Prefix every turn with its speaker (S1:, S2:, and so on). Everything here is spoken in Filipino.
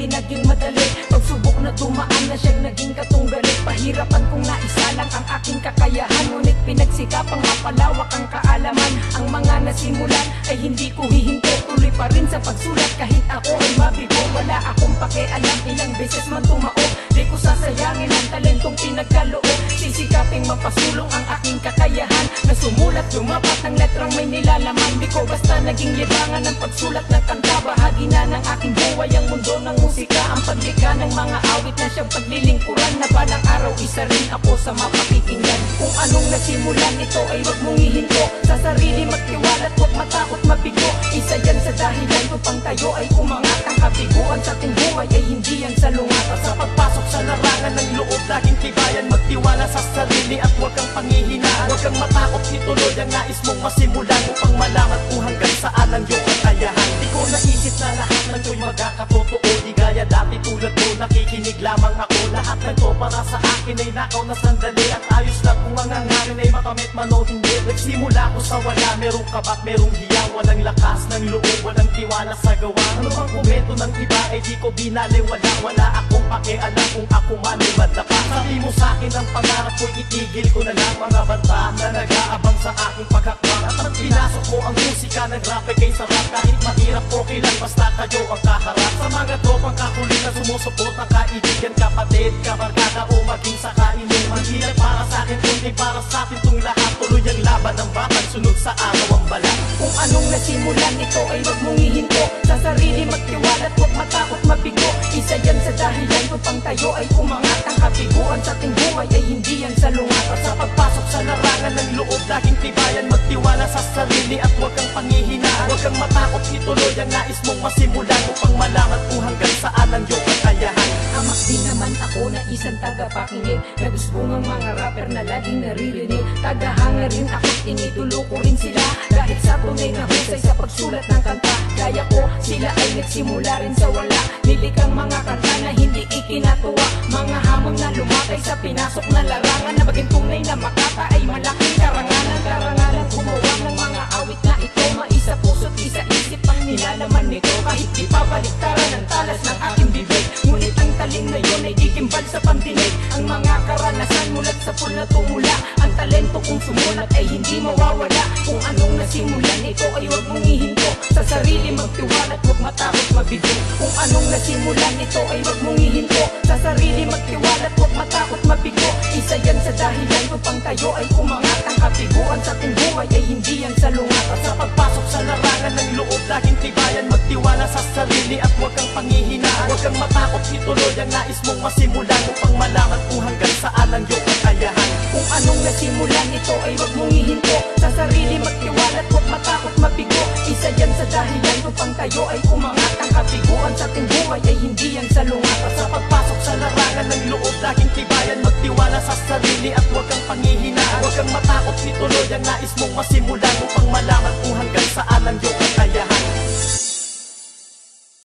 S1: di naging madali. Pagsubok na dumaan na siyang naging katunggali. Pahirapan kong naisalang ang aking kakayahan, ngunit pinagsikapang mapalawak ang kaalaman. Ang mga nasimulan ay hindi ko hihinto, tuloy pa rin sa pagsulat kahit ako ay mabigo. Wala akong pakialam ilang beses man tumao, di ko sasayangin ang talentong pinagkaloob. Sisikaping mapasulong ang aking kakayahan na sumulat, lumapat ng letrang may nilalaman. Di ko basta naging libangan ng pagsulat ng kanta. Bahagi na ng aking buhay ang mundo ng musika, ang paglikha ng mga awit na siyang paglilingkuran, na balang araw isa rin ako sa mapapikinggan. Kung anong nasimulan ito ay wag mong hihinto, sa sarili magtiwala at wag matakot mabigo. Isa yan sa dahilan upang tayo ay umangat. Ang kabiguan sa ating buhay ay hindi yan salungat. At sa pagpasok sa larangan ng loob, laging tibayan, magtiwala sa sarili at wag kang panghihinaan. Wag kang matakot, ituloy ang nais mong masimulan, upang malaman kung hanggang saan ang iyong kakayahan. Di ko naisip na lahat ng ito'y magkakatotoo, di gaya dati tulad ko, nakikinig lamang ako. Lahat ng to para sa akin ay nakaw na sandali, at ayos lang kung ang hangarin ay makamit man o hindi. Nagsimula ko sa wala, merong kabat, merong hiya, walang lakas ng loob, walang tiwala sa gawa. Ano bang komento ng iba ay di ko binaliwala. Wala akong pakialam kung ako man ay madapa. Sabi mo sa'kin ang pangarap ko'y itigil ko na lang. Mga banta na nag-aabang sa aking paghakbang, at ang pinasok ko ang musika ng rap ay kay sarap. Kahit mahirap okay lang basta kayo ang kaharap. Sa mga tropang kakulit na sumusuporta, kaibigan, kapatid, kabarkada o maging sa kainuman. Hindi lang para sa'kin kundi para sa'tin tong lahat. Tuloy ang laban ng bakan, sunod sa araw ang balat. Kung anong nasimulan ito ay wag mong hihinto, sa sarili magtiwala at wag matakot mabigo. Isa yan sa dahilan upang tayo ay umangat. Ang kabiguan sa ating buhay ay hindi yan salungat. At sa pagpasok sa larangan ng loob, laging tibayan, magtiwala sa sarili at wag kang panghihinaan. Wag kang matakot, ituloy ang nais mong masimulan, upang malaman kung hanggang saan ang iyong kakayahan. Amak din naman ako na isang tagapakinig, na gusto ng mga rapper na laging naririnig. Tagahanga rin ako't initulo ko rin sila, dahil sa tunay na husay sa pagsulat ng kanta. Gaya ko, sila ay nagsimula rin sa wala, nilikang mga kanta na hindi ikinatuwa. Mga hamon na lumakay sa pinasok na larangan, na maging tunay na makata ay malaking karangalan. Karangalan gumawa ng mga awit na ito, maisa puso't isa isip ang nilalaman nito. Kahit di pabaliktaran ang talas ng aking bibig, ngunit ang talim na yun ay dikimbal sa pandinig. Ang mga karanasan mulat sa pool na tumula, ang talento kong sumulat ay hindi mawawala. Kung anong nasimulan ito ay wag mong hihinto, sa sarili magtiwala at wag matakot mabigo. Kung anong nasimulan ito ay wag mong hihinto, sa sarili magtiwala at wag matakot mabigo. Isa yan sa dahilan upang tayo ay umangat. Ang kabiguan sa ating buhay ay hindi yan salungat. At sa pagpasok sa larangan ng loob, laging tibayan, magtiwala sa sarili at wag kang panghihinaan. Wag kang matakot, ituloy ang nais mong masimulan, upang malaman kung hanggang saan ang iyong kakayahan. Kung anong nasimulan ito ay wag mong hihinto, sa sarili magtiwala at wag matakot mabigo. Isa yan sa dahilan upang tayo ay umangat. Ang kabiguan sa ating buhay ay hindi yan salungat. At sa pagpasok sa larangan ng loob, laging tibayan, magtiwala sa sarili at wag kang panghihinaan. Wag kang matakot, ituloy ang nais mong masimulan, upang malaman kung hanggang saan ang iyong kakayahan.